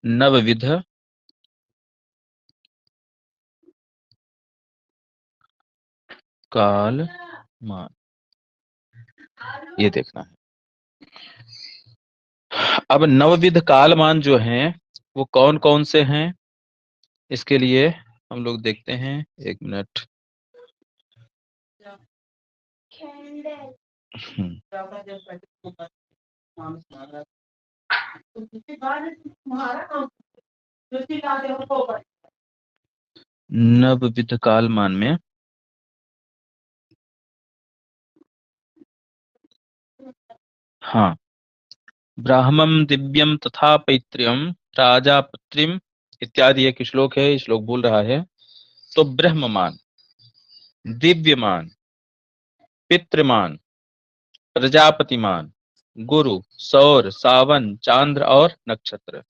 नवविध काल मान, ये देखना है। अब नवविध कालमान जो हैं वो कौन कौन से हैं, इसके लिए हम लोग देखते हैं। एक मिनट। हम्म, नवविध कालमान में हाँ, ब्राह्मम दिव्यम तथा पैत्र्यम राजापत्रिम इत्यादि एक श्लोक है, श्लोक बोल रहा है। तो ब्रह्ममान, दिव्यमान, पितृमान, प्रजापतिमान, गुरु, सौर, सावन, चांद्र और नक्षत्र।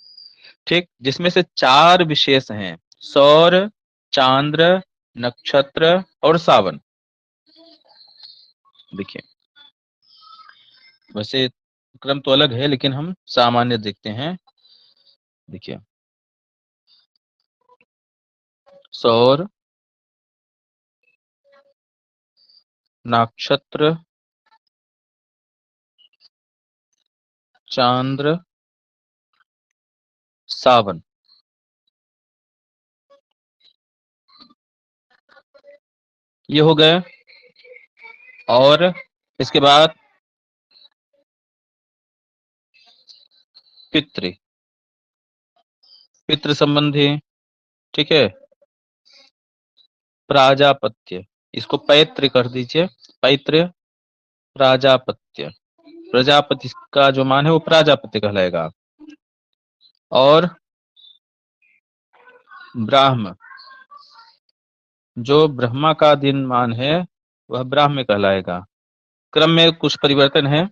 ठीक, जिसमें से चार विशेष हैं, सौर, चांद्र, नक्षत्र और सावन। देखिए, वैसे क्रम तो अलग है लेकिन हम सामान्य देखते हैं। देखिए, सौर, नक्षत्र, चांद्र, सावन, ये हो गए। और इसके बाद पितृ, पितृ संबंधी, ठीक है। प्राजापत्य, इसको पैतृ कर दीजिए, पैतृ, प्राजापत्य, प्रजापति का जो मान है वो प्राजापत्य कहलाएगा। और ब्राह्म, जो ब्रह्मा का दिन मान है वह ब्राह्म कहलाएगा। क्रम में कुछ परिवर्तन है,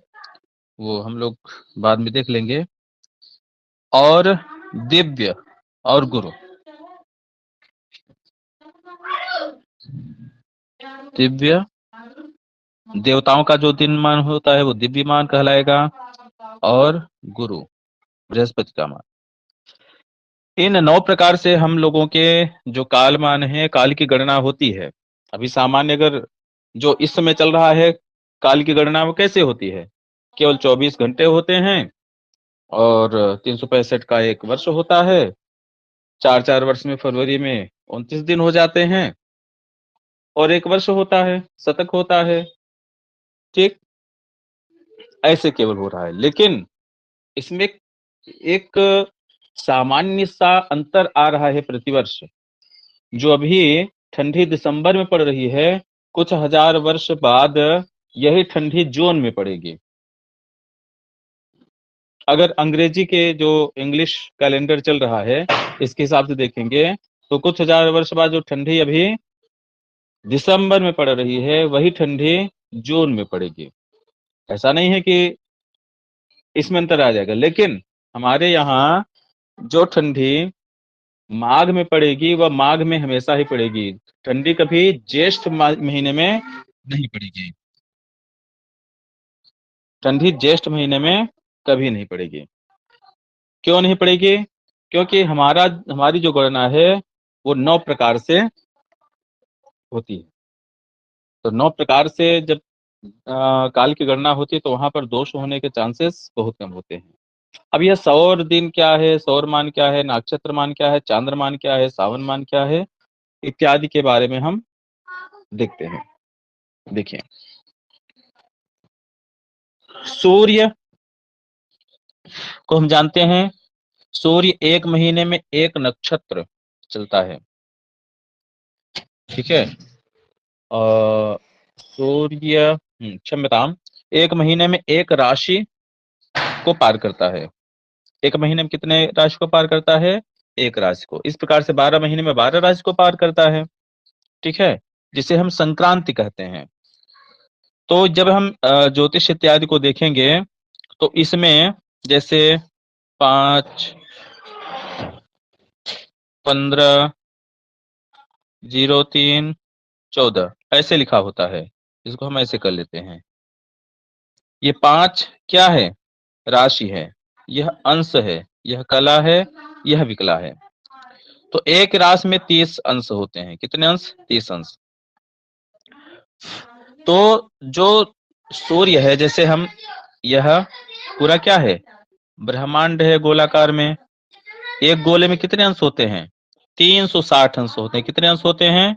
वो हम लोग बाद में देख लेंगे। और दिव्य और गुरु, दिव्य देवताओं का जो दिन मान होता है वो दिव्य मान कहलाएगा। और गुरु बृहस्पति का मान। इन 9 प्रकार से हम लोगों के जो काल मान है, काल की गणना होती है। अभी सामान्य अगर जो इस समय चल रहा है, काल की गणना वो कैसे होती है? केवल 24 घंटे होते हैं और 365 का एक वर्ष होता है। 4 वर्ष में फरवरी में 29 दिन हो जाते हैं और एक वर्ष होता है, शतक होता है। ठीक, ऐसे केवल हो रहा है। लेकिन इसमें एक सामान्य सा अंतर आ रहा है प्रतिवर्ष। जो अभी ठंडी दिसंबर में पड़ रही है, कुछ हजार वर्ष बाद यही ठंडी जून में पड़ेगी। अगर अंग्रेजी के जो इंग्लिश कैलेंडर चल रहा है इसके हिसाब से देखेंगे तो कुछ हजार वर्ष बाद जो ठंडी अभी दिसंबर में पड़ रही है वही ठंडी जून में पड़ेगी। ऐसा नहीं है कि इसमें अंतर आ जाएगा, लेकिन हमारे यहाँ जो ठंडी माघ में पड़ेगी वह माघ में हमेशा ही पड़ेगी। ठंडी कभी ज्येष्ठ महीने में नहीं पड़ेगी। ठंडी ज्येष्ठ महीने में कभी नहीं पड़ेगी। क्यों नहीं पड़ेगी? क्योंकि हमारी जो गणना है वो 9 प्रकार से होती है। तो 9 प्रकार से जब काल की गणना होती है तो वहां पर दोष होने के चांसेस बहुत कम होते हैं। अब यह सौर दिन क्या है, सौर मान क्या है, नक्षत्र मान क्या है, चांद्र मान क्या है, सावन मान क्या है, इत्यादि के बारे में हम देखते हैं। देखिए, सूर्य को हम जानते हैं, सूर्य एक महीने में एक नक्षत्र चलता है। ठीक है। सूर्य क्षम्यताम, एक महीने में एक राशि को पार करता है। एक महीने में कितने राशि को पार करता है? एक राशि को। इस प्रकार से 12 महीने में 12 राशि को पार करता है। ठीक है, जिसे हम संक्रांति कहते हैं। तो जब हम ज्योतिष इत्यादि को देखेंगे तो इसमें जैसे 5, 15, 03, 14 ऐसे लिखा होता है। इसको हम ऐसे कर लेते हैं। ये 5 क्या है? राशि है। यह अंश है, यह कला है यह विकला है। तो एक राशि में 30 अंश होते हैं। कितने अंश? 30 अंश। तो जो सूर्य है, जैसे हम, यह पूरा क्या है? ब्रह्मांड है गोलाकार में। एक गोले में कितने अंश होते हैं? 360 अंश होते हैं। कितने अंश होते हैं?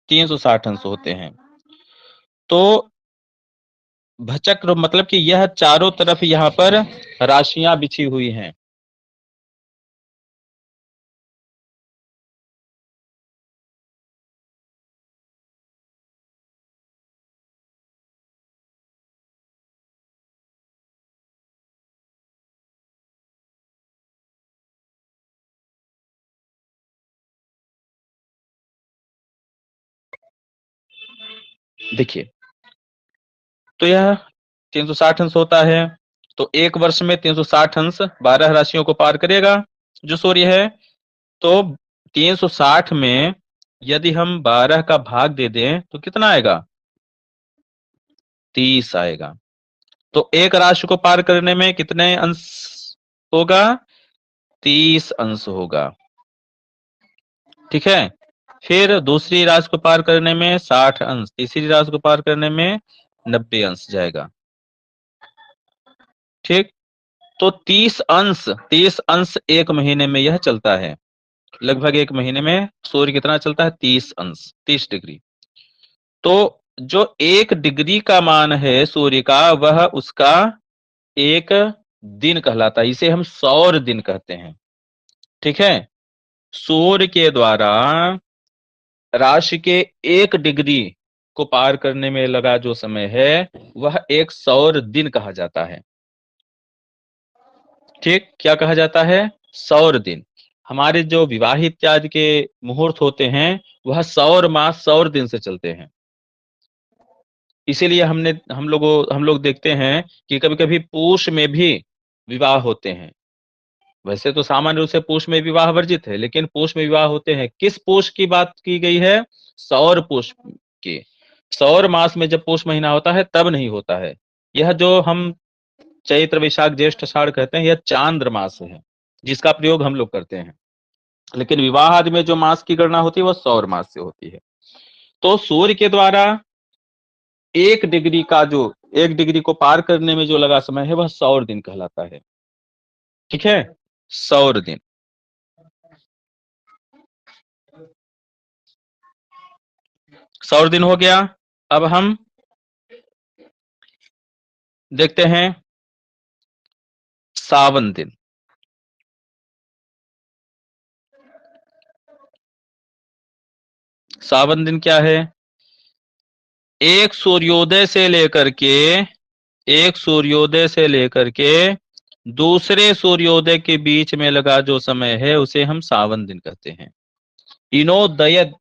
360 अंश होते हैं। तो भचक्र मतलब कि यह चारों तरफ यहाँ पर राशियां बिछी हुई हैं। देखिए, तो यह 360 अंश होता है। तो एक वर्ष में 360 अंश 12 राशियों को पार करेगा जो सूर्य है। तो 360 में यदि हम 12 का भाग दे दें तो कितना आएगा? 30 आएगा। तो एक राशि को पार करने में कितने अंश होगा? 30 अंश होगा। ठीक है। फिर दूसरी राशि को पार करने में 60 अंश, तीसरी राशि को पार करने में 90 अंश जाएगा। ठीक। तो 30 अंश एक महीने में यह चलता है। लगभग एक महीने में सूर्य कितना चलता है? 30 अंश, 30 डिग्री। तो जो 1 डिग्री का मान है सूर्य का, वह उसका एक दिन कहलाता है। इसे हम सौर दिन कहते हैं। ठीक है। सूर्य के द्वारा राशि के 1 डिग्री को पार करने में लगा जो समय है, वह एक सौर दिन कहा जाता है। ठीक। क्या कहा जाता है? सौर दिन। हमारे जो विवाह इत्यादि के मुहूर्त होते हैं, वह सौर मास सौर दिन से चलते हैं। इसीलिए हम लोग देखते हैं कि कभी कभी पूष में भी विवाह होते हैं। वैसे तो सामान्य रूप से पूष में विवाह वर्जित है, लेकिन पूष में विवाह होते हैं। किस पूष की बात की गई है? सौर पूष की। सौर मास में जब पूष महीना होता है तब नहीं होता है। यह जो हम चैत्र वैशाख ज्येष्ठ आषाढ़ कहते हैं, यह चांद्र मास है जिसका प्रयोग हम लोग करते हैं। लेकिन विवाह आदि में जो मास की गणना होती है वह सौर मास से होती है। तो सूर्य के द्वारा 1 डिग्री का जो 1 डिग्री को पार करने में जो लगा समय है, वह सौर दिन कहलाता है। ठीक है। सौर दिन। सौर दिन हो गया। अब हम देखते हैं सावन दिन। सावन दिन क्या है? एक सूर्योदय से लेकर के एक सूर्योदय से लेकर के दूसरे सूर्योदय के बीच में लगा जो समय है, उसे हम सावन दिन कहते हैं। इनोदय,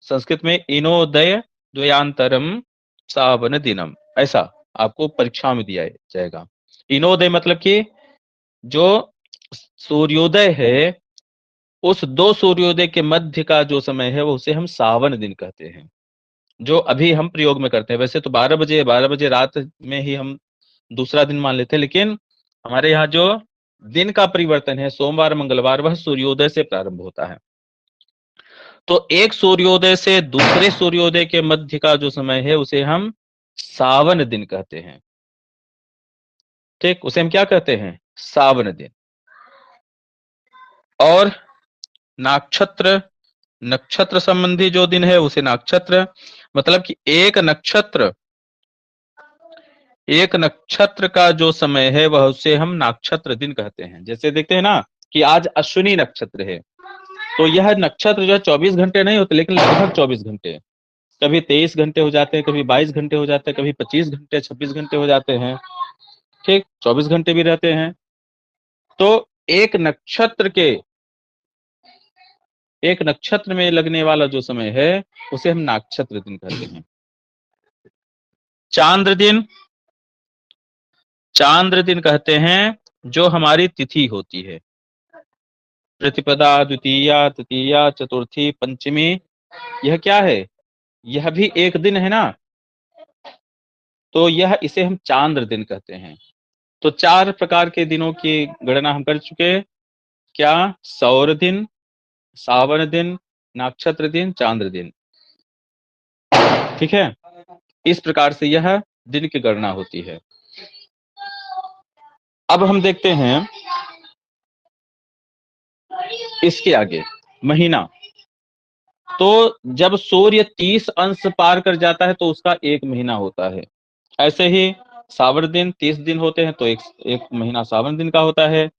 संस्कृत में इनोदय द्वयांतरम सावन दिनम, ऐसा आपको परीक्षा में दिया जाएगा। इनोदय मतलब कि जो सूर्योदय है, उस दो सूर्योदय के मध्य का जो समय है, वो उसे हम सावन दिन कहते हैं, जो अभी हम प्रयोग में करते हैं। वैसे तो 12 बजे रात में ही हम दूसरा दिन मान लेते हैं, लेकिन हमारे यहाँ जो दिन का परिवर्तन है, सोमवार मंगलवार, वह सूर्योदय से प्रारंभ होता है। तो एक सूर्योदय से दूसरे सूर्योदय के मध्य का जो समय है, उसे हम सावन दिन कहते हैं। ठीक। उसे हम क्या कहते हैं? सावन दिन। और नक्षत्र, नक्षत्र संबंधी जो दिन है उसे नक्षत्र, मतलब कि एक नक्षत्र का जो समय है, वह उसे हम नक्षत्र दिन कहते हैं। जैसे देखते हैं ना कि आज अश्विनी नक्षत्र है, तो यह नक्षत्र जो है 24 घंटे नहीं होते, लेकिन लगभग 24 घंटे। कभी 23 घंटे हो जाते हैं, कभी 22 घंटे हो जाते हैं, कभी 25 घंटे 26 घंटे हो जाते हैं। ठीक। 24 घंटे भी रहते हैं। तो एक नक्षत्र के एक नक्षत्र में लगने वाला जो समय है, उसे हम नक्षत्र दिन कहते हैं। चांद्र दिन, चांद्र दिन कहते हैं जो हमारी तिथि होती है। प्रतिपदा, द्वितीया, तृतीया, चतुर्थी, पंचमी, यह क्या है? यह भी एक दिन है ना। तो यह, इसे हम चांद्र दिन कहते हैं। तो 4 प्रकार के दिनों की गणना हम कर चुके हैं क्या? सौर दिन, सावन दिन, नक्षत्र दिन, चांद्र दिन। ठीक है, इस प्रकार से यह दिन की गणना होती है। अब हम देखते हैं इसके आगे महीना। तो जब सूर्य 30 अंश पार कर जाता है तो उसका एक महीना होता है। ऐसे ही सावन दिन 30 दिन होते हैं तो एक महीना सावन दिन का होता है।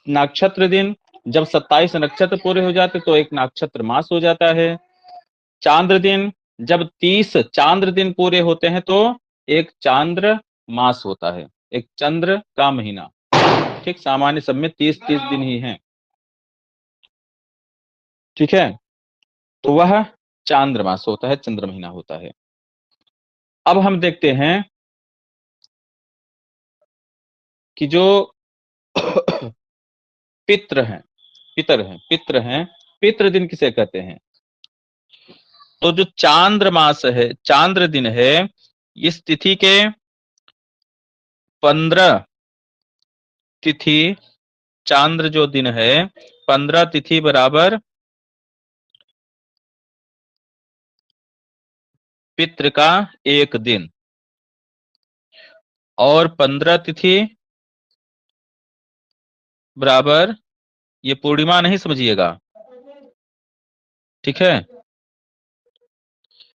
नक्षत्र दिन जब 27 नक्षत्र पूरे हो जाते तो एक नक्षत्र मास हो जाता है। चांद्र दिन जब 30 चांद्र दिन पूरे होते हैं तो एक चांद्र मास होता है, एक चंद्र का महीना। ठीक, सामान्य सब में 30-30 दिन ही हैं। ठीक है, तो वह चांद्रमास होता है, चंद्र महीना होता है। अब हम देखते हैं कि जो पितृ हैं, पितृ दिन किसे कहते हैं? तो जो चांद्रमास है, चांद्र दिन है, इस तिथि के 15 तिथि, चांद्र जो दिन है 15 तिथि बराबर पितृ का एक दिन, और 15 तिथि बराबर, ये पूर्णिमा नहीं समझिएगा, ठीक है,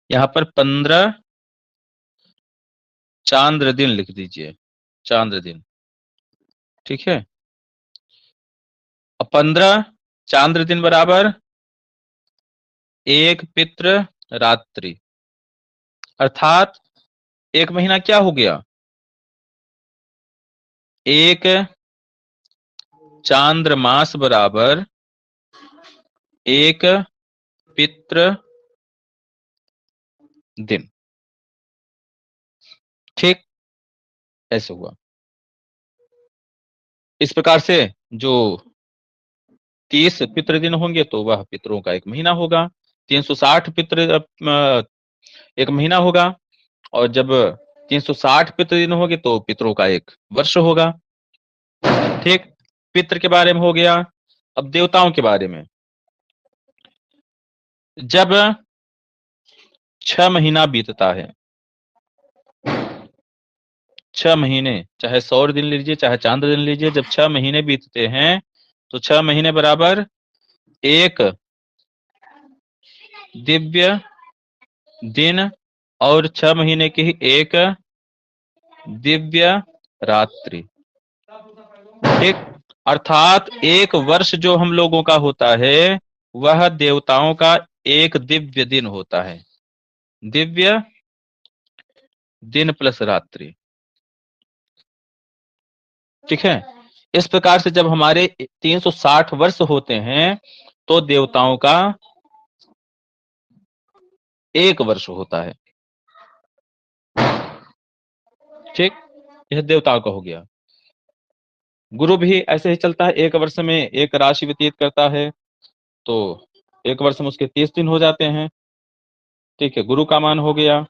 यहां पर 15 चांद्र दिन लिख दीजिए, चांद्र दिन। ठीक है, अब 15 चांद्र दिन बराबर एक पितृ रात्रि, अर्थात एक महीना क्या हो गया? एक चांद्रमास बराबर एक पितृ दिन। ठीक, ऐसे हुआ। इस प्रकार से जो 30 पितृ दिन होंगे तो वह पितरों का एक महीना होगा। 360 पितृ एक महीना होगा, और जब 360 पितृ दिन होंगे तो पितरों का एक वर्ष होगा। ठीक, पितृ के बारे में हो गया। अब देवताओं के बारे में, जब 6 महीना बीतता है, 6 महीने, चाहे सौर दिन लीजिए चाहे चांद्र दिन लीजिए, जब 6 महीने बीतते हैं तो 6 महीने बराबर एक दिव्य दिन, और 6 महीने की ही एक दिव्य रात्रि। ठीक, अर्थात एक वर्ष जो हम लोगों का होता है वह देवताओं का एक दिव्य दिन होता है, दिव्य दिन प्लस रात्रि। ठीक है, इस प्रकार से जब हमारे 360 वर्ष होते हैं तो देवताओं का एक वर्ष होता है। ठीक, यह देवताओं का हो गया। गुरु भी ऐसे ही चलता है, एक वर्ष में एक राशि व्यतीत करता है तो एक वर्ष में उसके 30 दिन हो जाते हैं। ठीक है, गुरु का मान हो गया,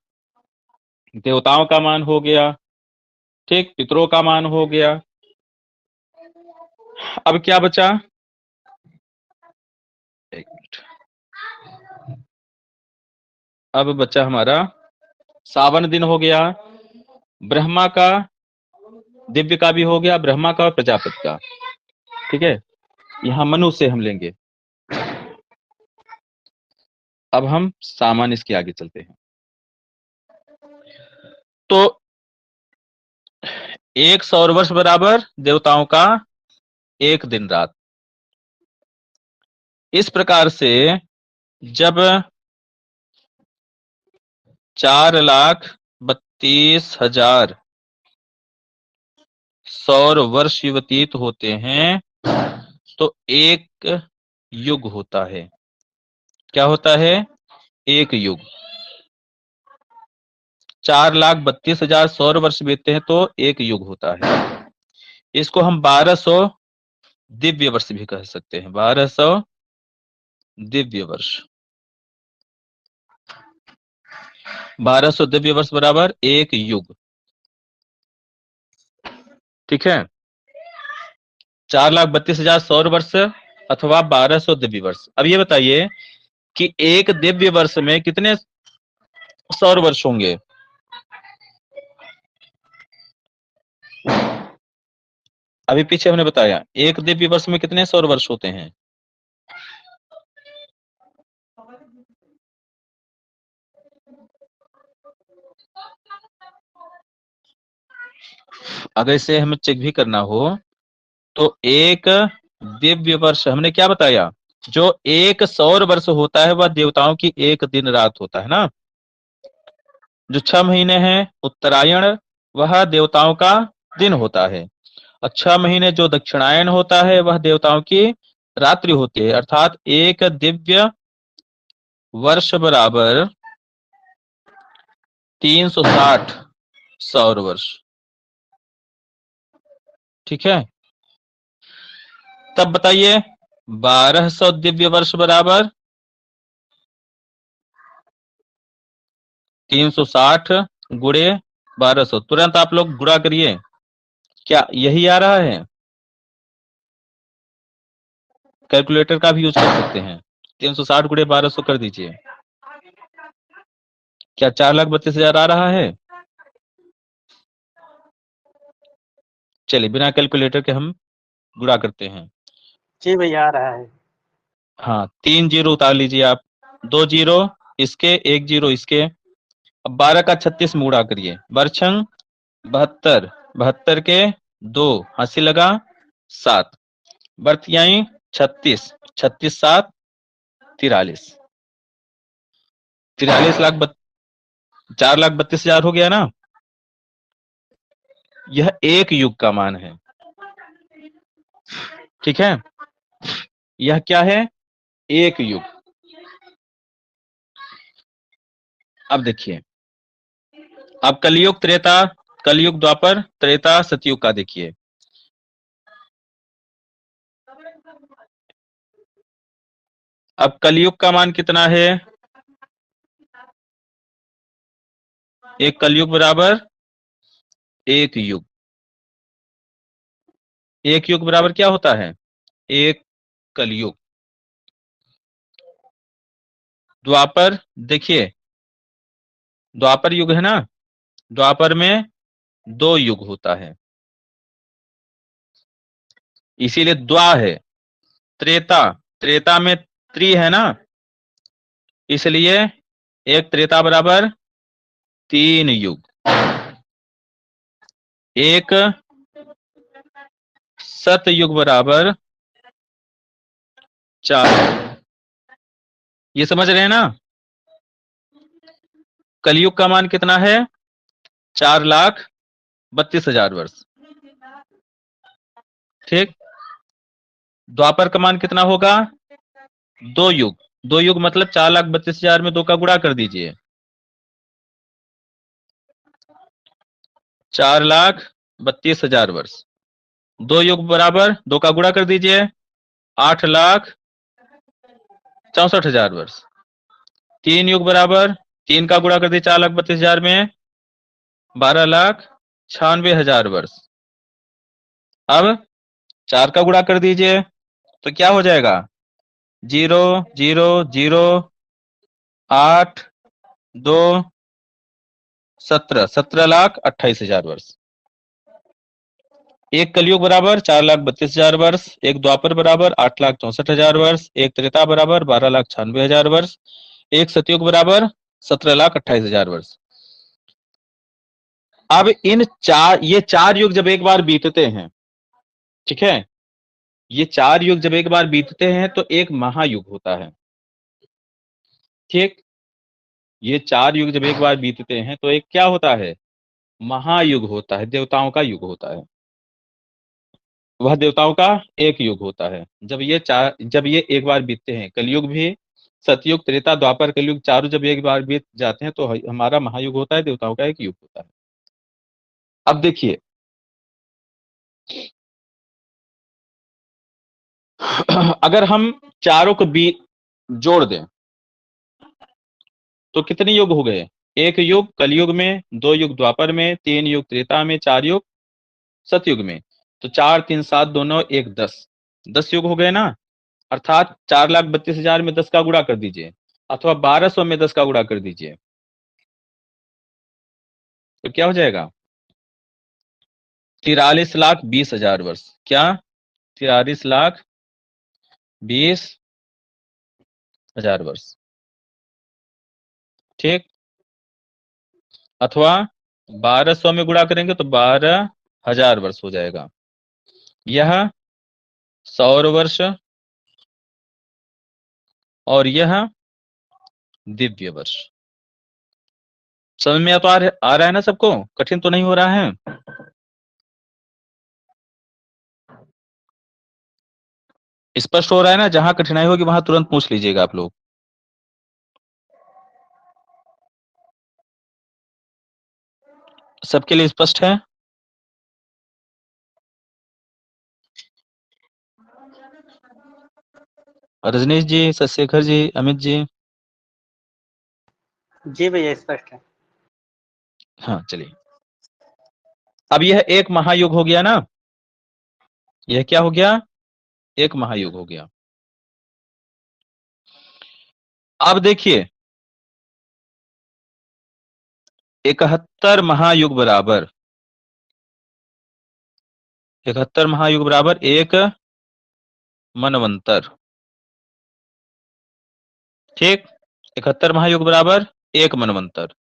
देवताओं का मान हो गया, ठीक, पितरों का मान हो गया। अब क्या बचा? एक मिनट, अब बचा हमारा सावन दिन हो गया, ब्रह्मा का, दिव्य का भी हो गया, ब्रह्मा का और प्रजापति का। ठीक है, यहां मनु से हम लेंगे। अब हम सामान्य इसके आगे चलते हैं। तो एक सौर वर्ष बराबर देवताओं का एक दिन रात। इस प्रकार से जब 4,32,000 सौर वर्ष व्यतीत होते हैं तो एक युग होता है। क्या होता है? एक युग। 4,32,000 सौर वर्ष बीतते हैं तो एक युग होता है। इसको हम 1200 दिव्य वर्ष भी कह सकते हैं, 1200 दिव्य वर्ष। 1200 दिव्य वर्ष बराबर एक युग। ठीक है, 4,32,000 सौर वर्ष अथवा 1200 दिव्य वर्ष। अब ये बताइए कि एक दिव्य वर्ष में कितने सौर वर्ष होंगे? अभी पीछे हमने बताया एक दिव्य वर्ष में कितने सौर वर्ष होते हैं? अगर इसे हमें चेक भी करना हो तो एक दिव्य वर्ष हमने क्या बताया, जो एक सौर वर्ष होता है वह देवताओं की एक दिन रात होता है ना। जो 6 महीने हैं उत्तरायण वह देवताओं का दिन होता है, और 6 महीने जो दक्षिणायन होता है वह देवताओं की रात्रि होती है। अर्थात एक दिव्य वर्ष बराबर 360 सौर वर्ष। ठीक है, तब बताइए 1200 दिव्य वर्ष बराबर 360 गुणे 1200। तुरंत आप लोग गुणा करिए, क्या यही आ रहा है? कैलकुलेटर का भी यूज कर सकते हैं। 360 गुणे 1200 कर दीजिए। क्या 4,32,000 आ रहा है? चलिए बिना कैलकुलेटर के हम गुणा करते हैं। जी भैया आ रहा है। हाँ, 3 जीरो उतार लीजिए आप, 2 जीरो इसके, 1 जीरो इसके। अब 12 का 36 में गुणा करिए। बरछंग 72, 72 के 2 हंसी लगा 7, बर्तियाई 36, 36 7 43, 4,32,000 हो गया ना। यह एक युग का मान है। ठीक है, यह क्या है? एक युग। अब देखिए, अब कलयुग त्रेता, कलयुग द्वापर त्रेता सतयुग का देखिए। अब कलयुग का मान कितना है? एक कलयुग बराबर एक युग। एक युग बराबर क्या होता है? एक कलयुग। द्वापर देखिए, द्वापर युग है ना, द्वापर में 2 युग होता है, इसीलिए द्वा है। त्रेता, त्रेता में त्रि है ना, इसलिए एक त्रेता बराबर 3 युग। एक सतयुग बराबर 4। ये समझ रहे हैं ना? कलयुग का मान कितना है? 4,32,000 वर्ष। ठीक, द्वापर का मान कितना होगा? 2 युग। 2 युग मतलब 4,32,000 में 2 का गुणा कर दीजिए, 4,32,000 वर्ष। 2 युग बराबर 2 का गुणा कर दीजिए, 8,64,000 वर्ष। 3 युग बराबर 3 का गुणा कर दिए 4,32,000 में, 12,96,000 वर्ष। अब 4 का गुणा कर दीजिए तो क्या हो जाएगा? 0 0 0 8 2 17, 17,28,000 वर्ष। एक कलयुग बराबर 4,32,000 वर्ष, एक द्वापर बराबर 8,64,000 वर्ष, एक त्रेता बराबर 12,96,000 वर्ष, एक सतयुग बराबर 17,28,000 वर्ष। अब ये चार युग जब एक बार बीतते हैं, ठीक है, ये 4 युग जब एक बार बीतते हैं तो एक महायुग होता है। ठीक, ये 4 युग जब एक बार बीतते हैं तो एक क्या होता है? महायुग होता है, देवताओं का युग होता है। वह देवताओं का एक युग होता है। जब ये एक बार बीतते हैं, कलयुग भी, सतयुग त्रेता द्वापर कलयुग चारों जब एक बार बीत जाते हैं तो हमारा महायुग होता है, देवताओं का एक युग होता है। अब देखिए अगर हम चारों को जोड़ दें तो कितने युग हो गए? एक युग कलयुग में, 2 युग द्वापर में, 3 युग त्रेता में, 4 युग सतयुग में। तो 4 3 7 दोनों 1 10, 10 युग हो गए ना, अर्थात 4,32,000 में 10 का गुणा कर दीजिए, अथवा 1200 में 10 का गुणा कर दीजिए, तो क्या हो जाएगा? 43,20,000 वर्ष। क्या? 43,20,000 वर्ष। ठीक, अथवा 1200 में गुणा करेंगे तो 12,000 वर्ष हो जाएगा। यह सौर वर्ष और यह दिव्य वर्ष। समझ में तो आ रहा है ना सबको? कठिन तो नहीं हो रहा है? स्पष्ट हो रहा है ना? जहां कठिनाई होगी वहां तुरंत पूछ लीजिएगा आप लोग। सबके लिए स्पष्ट है? रजनीश जी, सत्यशेखर जी, अमित जी? जी भैया स्पष्ट है। हाँ चलिए, अब यह एक महायुग हो गया ना, यह क्या हो गया? एक महायुग हो गया। अब देखिए, 71 महायुग बराबर 71 महायुग बराबर एक मनवंतर। ठीक, 71 महायुग बराबर एक मनवंतर।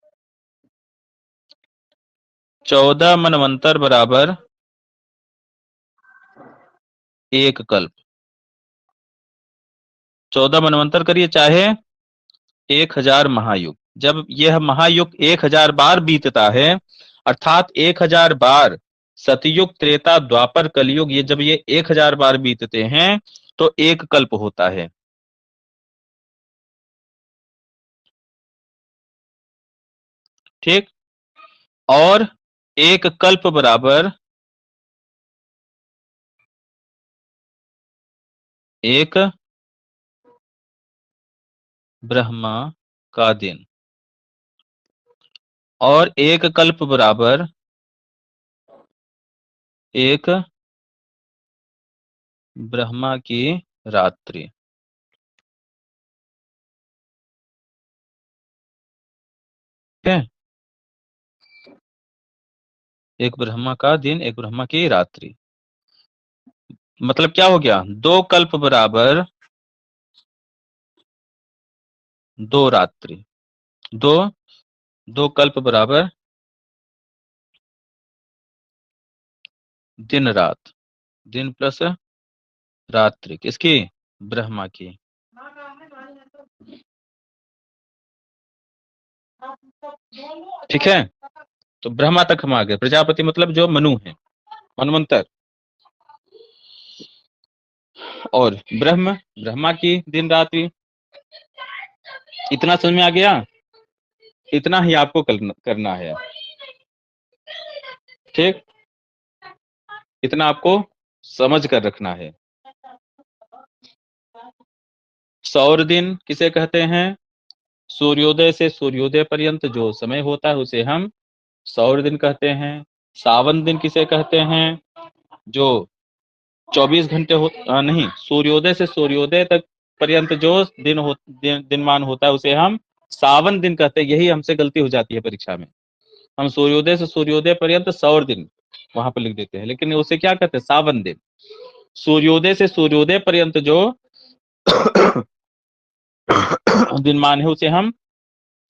14 मनवंतर बराबर एक कल्प। 14 मनवंतर करिए चाहे 1000 महायुग। जब यह महायुग 1000 बार बीतता है, अर्थात 1000 बार सतयुग, त्रेता, द्वापर, कलयुग, ये जब ये 1000 बार बीतते हैं तो एक कल्प होता है। ठीक, और एक कल्प बराबर एक ब्रह्मा का दिन, और एक कल्प बराबर एक ब्रह्मा की रात्रि। ठीक है, एक ब्रह्मा का दिन, एक ब्रह्मा की रात्रि। मतलब क्या हो गया? दो कल्प बराबर दो रात्रि। दो दो कल्प बराबर दिन रात। दिन प्लस रात्रि किसकी? ब्रह्मा की। ठीक है, तो ब्रह्मा तक हम आ गए। प्रजापति मतलब जो मनु है, मनवंतर, और ब्रह्मा की दिन रात्रि। इतना समझ में आ गया? इतना ही आपको करना है। ठीक, इतना आपको समझ कर रखना है। सौर दिन किसे कहते हैं? सूर्योदय से सूर्योदय पर्यंत जो समय होता है उसे हम सौर दिन कहते हैं। सावन दिन किसे कहते हैं? जो 24 घंटे नहीं, सूर्योदय से सूर्योदय तक पर्यंत जो दिनमान होता है उसे हम सावन दिन कहते हैं। यही हमसे गलती हो जाती है परीक्षा में। हम सूर्योदय से सूर्योदय पर्यंत सौर दिन वहां पर लिख देते हैं, लेकिन उसे क्या कहते हैं? सावन दिन। सूर्योदय से सूर्योदय पर्यंत जो दिनमान है उसे हम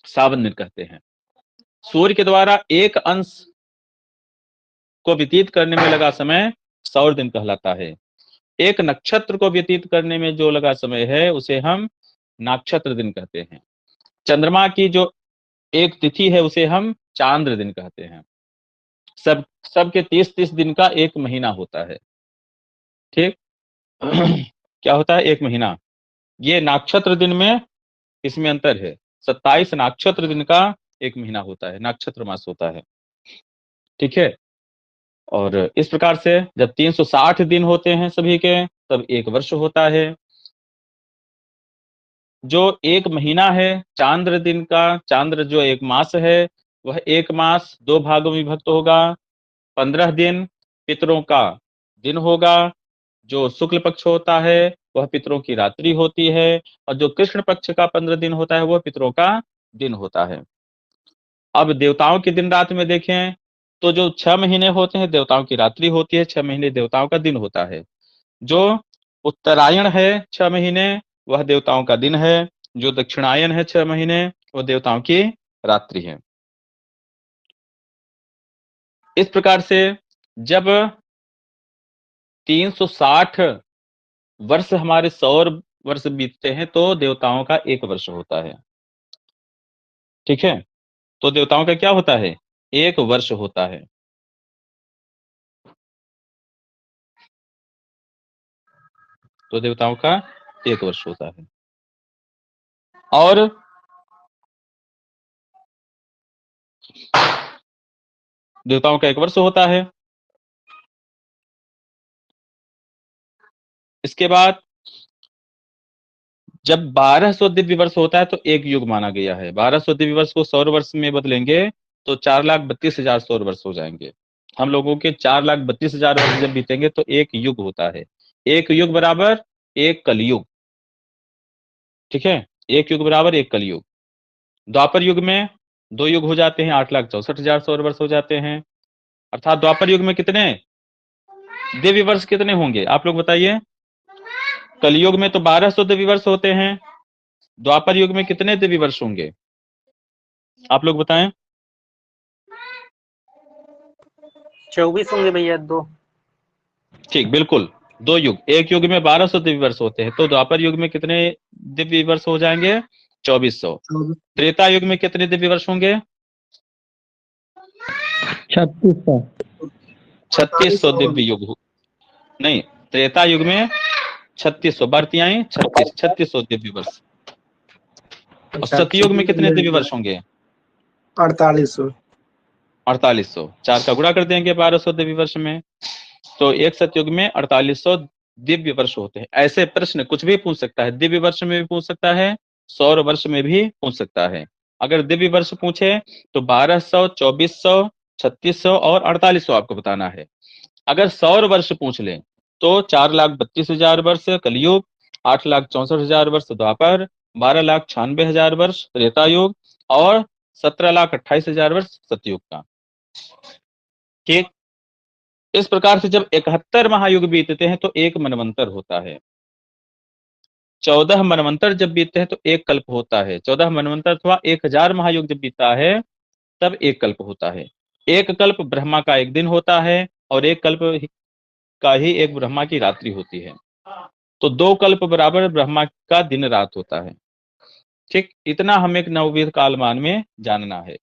सावन दिन कहते हैं। सूर्य के द्वारा एक अंश को व्यतीत करने में लगा समय सौर दिन कहलाता है। एक नक्षत्र को व्यतीत करने में जो लगा समय है उसे हम नक्षत्र दिन कहते हैं। चंद्रमा की जो एक तिथि है उसे हम चांद्र दिन कहते हैं। सबके 30-30 दिन का एक महीना होता है। ठीक क्या होता है? एक महीना। ये नक्षत्र दिन में इसमें अंतर है। 27 नक्षत्र दिन का एक महीना होता है, नक्षत्र मास होता है। ठीक है, और इस प्रकार से जब 360 दिन होते हैं सभी के, तब एक वर्ष होता है। जो एक महीना है चांद्र दिन का, चांद्र जो एक मास है, वह एक मास दो भागों में विभक्त होगा। 15 दिन पितरों का दिन होगा, जो शुक्ल पक्ष होता है वह पितरों की रात्रि होती है, और जो कृष्ण पक्ष का 15 दिन होता है वह पितरों का दिन होता है। अब देवताओं के दिन रात में देखें तो जो 6 महीने होते हैं देवताओं की रात्रि होती है, 6 महीने देवताओं का दिन होता है। जो उत्तरायण है 6 महीने वह देवताओं का दिन है, जो दक्षिणायन है 6 महीने वह देवताओं की रात्रि है। इस प्रकार से जब 360 वर्ष हमारे सौर वर्ष बीतते हैं तो देवताओं का 1 वर्ष होता है। ठीक है, तो देवताओं का क्या होता है, 1 वर्ष होता है। तो देवताओं का 1 वर्ष होता है। और देवताओं का 1 वर्ष होता है। इसके बाद जब 1200 दिव्य वर्ष होता है तो एक युग माना गया है। 1200 दिव्य वर्ष को सौर वर्ष में बदलेंगे तो 4,32,000 सौर वर्ष हो जाएंगे। हम लोगों के 4,32,000 वर्ष जब बीतेंगे तो एक युग होता है। एक युग बराबर एक कलयुग। ठीक है, एक युग बराबर एक कलयुग। द्वापर युग में 2 युग हो जाते हैं, 8,64,000 सौर वर्ष हो जाते हैं। अर्थात द्वापर युग में कितने दिव्य वर्ष कितने होंगे आप लोग बताइए। कलयुग में तो 1200 दिव्य वर्ष होते हैं, द्वापर युग में कितने दिव्य वर्ष होंगे आप लोग बताएं। 24 होंगे भैया, 2। ठीक, बिल्कुल, 2 युग। एक युग में 1200 दिव्य वर्ष होते हैं, तो द्वापर युग में कितने दिव्य वर्ष हो जाएंगे, 2400। त्रेता युग में कितने दिव्य वर्ष होंगे, 3600। 3600 दिव्य युग नहीं, त्रेता युग में 3600, बढ़तियाई 3600 दिव्य वर्ष। और सतयुग में कितने दिव्य वर्ष होंगे, 4800। 4800। 4 का गुणा कर देंगे 1200 दिव्य वर्ष में, तो एक सतयुग में 4800 दिव्य वर्ष होते हैं। ऐसे प्रश्न कुछ भी पूछ सकता है, दिव्य वर्ष में भी पूछ सकता है, सौर वर्ष में भी पूछ सकता है। अगर दिव्य वर्ष पूछे तो 1200, 2400, 3600 और 4800 आपको बताना है। अगर सौर वर्ष पूछ ले तो 4,32,000 वर्ष कलयुग, 8,64,000 वर्ष द्वापर, 12,96,000 वर्ष त्रेता युग और 17,28,000 वर्ष सतयुग का। ठीक, इस प्रकार से जब 71 महायुग बीतते हैं तो एक मनवंतर होता है। 14 मनवंतर जब बीतते हैं तो एक कल्प होता है। 14 मनवंतर अथवा 1000 महायुग जब बीतता है तब एक कल्प होता है। एक कल्प ब्रह्मा का एक दिन होता है और एक कल्प का ही एक ब्रह्मा की रात्रि होती है। तो 2 कल्प बराबर ब्रह्मा का दिन रात होता है। ठीक, इतना हमें एक नववेद कालमान में जानना है।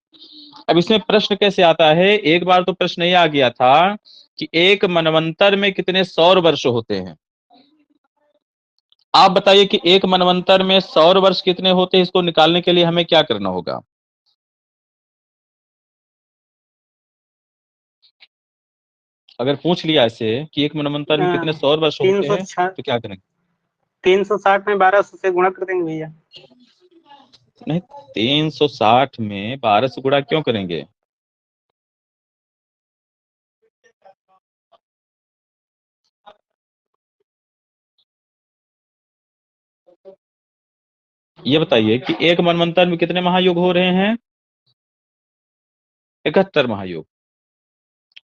अब इसमें प्रश्न कैसे आता है, एक बार तो प्रश्न ये आ गया था कि एक मनवंतर में कितने सौर वर्ष होते हैं। आप बताइए कि एक मनवंतर में सौर वर्ष कितने होते हैं, इसको निकालने के लिए हमें क्या करना होगा। अगर पूछ लिया ऐसे कि एक मनवंतर में कितने सौर वर्ष होते हैं 360 तो क्या करेंगे। 360 में 1200 से गुणा कर देंगे भैया। नहीं, 360 में 12 से गुणा क्यों करेंगे, ये बताइए कि एक मनवंतर में कितने महायुग हो रहे हैं, 71 महायुग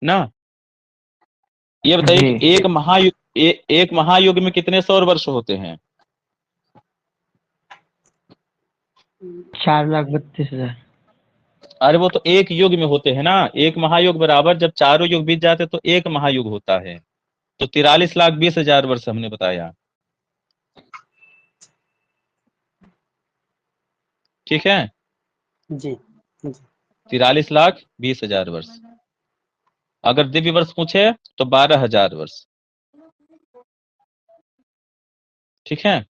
ना। ये बताइए जी। कि एक महायुग में कितने सौर वर्ष होते हैं। 4,32,000। अरे वो तो एक युग में होते हैं ना, एक महायुग बराबर जब चारों युग बीत जाते तो एक महायुग होता है। तो 43,20,000 वर्ष हमने बताया। ठीक है, जी जी। 43,20,000 वर्ष। अगर दिव्य वर्ष पूछे तो 12,000 वर्ष। ठीक है,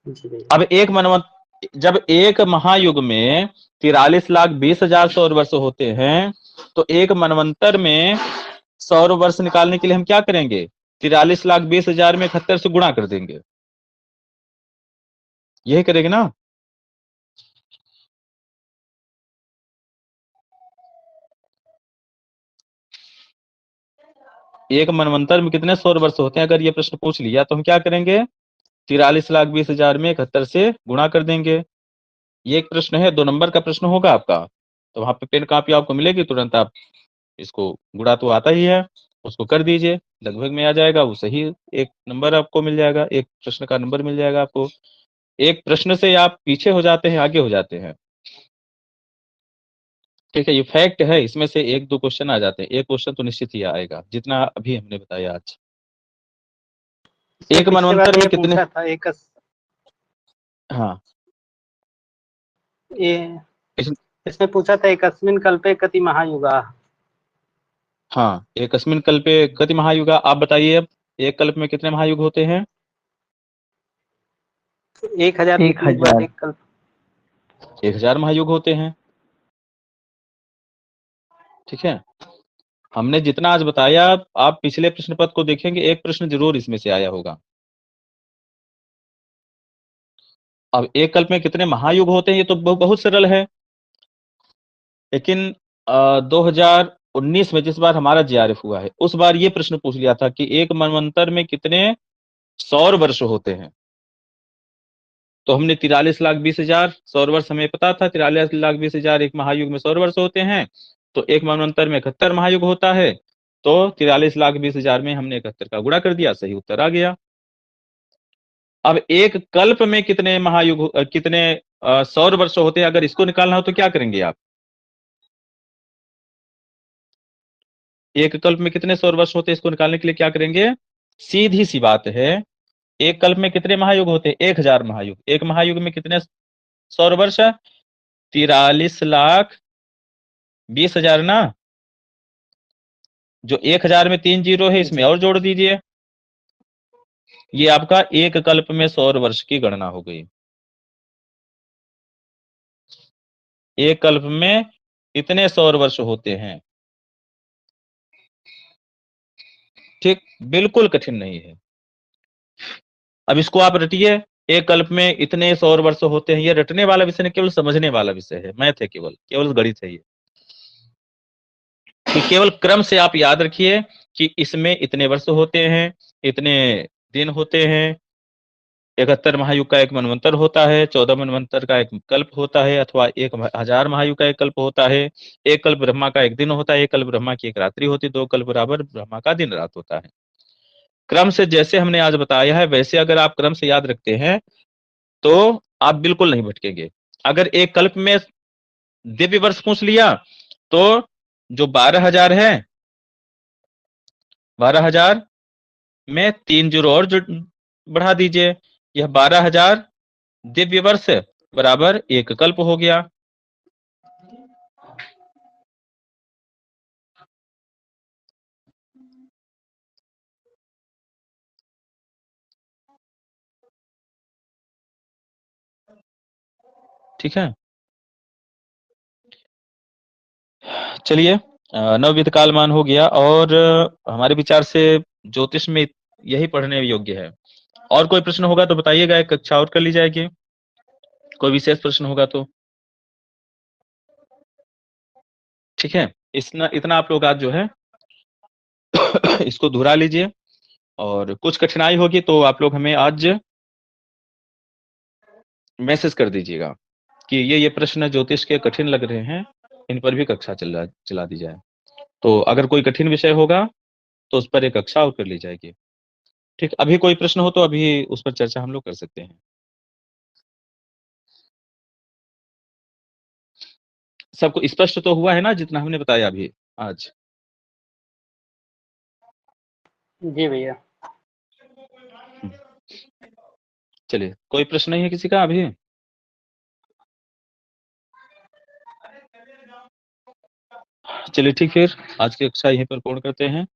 जी भैया। अब जब एक महायुग में 43,20,000 सौर वर्ष होते हैं तो एक मनवंतर में सौर वर्ष निकालने के लिए हम क्या करेंगे, 43,20,000 में 71 से गुणा कर देंगे। यही करेंगे ना। एक मनवंतर में कितने सौर वर्ष होते हैं, अगर ये प्रश्न पूछ लिया तो हम क्या करेंगे, 43,20,000 में 71 से गुणा कर देंगे। ये एक प्रश्न है, 2 नंबर का प्रश्न होगा आपका, तो वहां पे पेन कॉपी आपको मिलेगी, तुरंत आप इसको गुणा तो आता ही है, उसको कर दीजिए, लगभग में आ जाएगा, वो सही एक नंबर आपको मिल जाएगा, एक प्रश्न का नंबर मिल जाएगा आपको। एक प्रश्न से आप पीछे हो जाते हैं, आगे हो जाते हैं, ठीक है, ये फैक्ट है, इसमें से 1-2 क्वेश्चन आ जाते हैं, एक क्वेश्चन तो निश्चित ही आएगा, जितना अभी हमने बताया आज। इससे एक पिछले बार मनवंतर में ये कितने, पूछा था हाँ ये इस, इसमें पूछा था एकस्मिन् कल्पे कति महायुगाः। हाँ एकस्मिन् कल्पे कति महायुगा, आप बताइए अब एक कल्प में कितने महायुग होते हैं? 1000 लिखने के बाद एक कल्प। 1000 महायुग होते हैं, ठीक है। हमने जितना आज बताया, आप पिछले प्रश्न पत्र को देखेंगे, एक प्रश्न जरूर इसमें से आया होगा। अब एक कल्प में कितने महायुग होते हैं, ये तो बहुत सरल है, लेकिन 2019 में जिस बार हमारा जेआरएफ हुआ है, उस बार ये प्रश्न पूछ लिया था कि एक मनवंतर में कितने सौर वर्ष होते हैं, तो हमने 43,20,000 सौर वर्ष हमें पता था, 43,20,000 एक महायुग में सौर वर्ष होते हैं, तो एक मनवंतर में 71 महायुग होता है, तो 43,20,000 में हमने 71 का गुणा कर दिया, सही उत्तर आ गया। अब एक कल्प में कितने महायुग कितने सौर वर्ष होते हैं, अगर इसको निकालना हो तो क्या करेंगे आप? एक कल्प में कितने सौर वर्ष होते हैं, इसको निकालने के लिए क्या करेंगे? सीधी सी बात है, एक कल्प में कितने महायुग होते हैं? 1000 महायुग। एक महायुग में कितने सौर वर्ष? 43,20,000 ना, जो 1000 में 3 जीरो है, इसमें और जोड़ दीजिए, ये आपका एक कल्प में सौर वर्ष की गणना हो गई। एक कल्प में कितने सौर वर्ष होते हैं, ठीक, बिल्कुल कठिन नहीं है। अब इसको आप रटिए, एक कल्प में इतने सौर वर्ष होते हैं, ये रटने वाला विषय नहीं, केवल समझने वाला विषय है, मैथ है, केवल गणित है ये, कि केवल क्रम से आप याद रखिए कि इसमें इतने वर्ष होते हैं, इतने दिन होते हैं, 71 महायुग का एक मनवंतर होता है, 14 मनवंतर का एक कल्प होता है, अथवा 1000 महायुग का एक कल्प होता है, एक कल्प ब्रह्मा का एक दिन होता है, एक कल्प ब्रह्मा की एक रात्रि होती है, 2 कल्प बराबर ब्रह्मा का दिन रात होता है। क्रम से जैसे हमने आज बताया है, वैसे अगर आप क्रम से याद रखते हैं तो आप बिल्कुल नहीं भटकेंगे। अगर एक कल्प में दिव्य वर्ष पूछ लिया तो जो 12,000 है, 12,000 में 3 जीरो और बढ़ा दीजिए, यह 12,000 दिव्य वर्ष बराबर एक कल्प हो गया। ठीक है, चलिए, नवविध कालमान हो गया, और हमारे विचार से ज्योतिष में यही पढ़ने योग्य है। और कोई प्रश्न होगा तो बताइएगा, एक कक्षा और कर ली जाएगी, कोई विशेष प्रश्न होगा तो। ठीक है, इतना आप लोग आज जो है इसको दोहरा लीजिए, और कुछ कठिनाई होगी तो आप लोग हमें आज मैसेज कर दीजिएगा कि ये प्रश्न ज्योतिष के कठिन लग रहे हैं, इन पर भी कक्षा चला दी जाए। तो अगर कोई कठिन विषय होगा तो उस पर एक कक्षा और कर ली जाएगी। ठीक, अभी कोई प्रश्न हो तो अभी उस पर चर्चा हम लोग कर सकते हैं। सबको स्पष्ट तो हुआ है ना, जितना हमने बताया अभी आज? जी भैया। चलिए, कोई प्रश्न नहीं है किसी का अभी? चलिए ठीक, फिर आज की कक्षा यहीं पर पूर्ण करते हैं।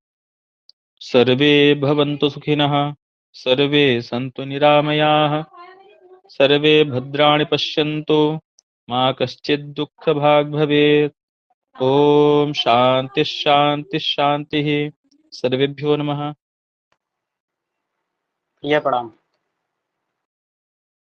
सर्वे भवन्तु सुखिनः, सर्वे सन्तु निरामयाः, सर्वे भद्राणि पश्यन्तु, मा कश्चित् दुःखभाग् भवेत्। ओम शांति शांति शांति। सर्वेभ्यो नमः। भैया प्रणाम।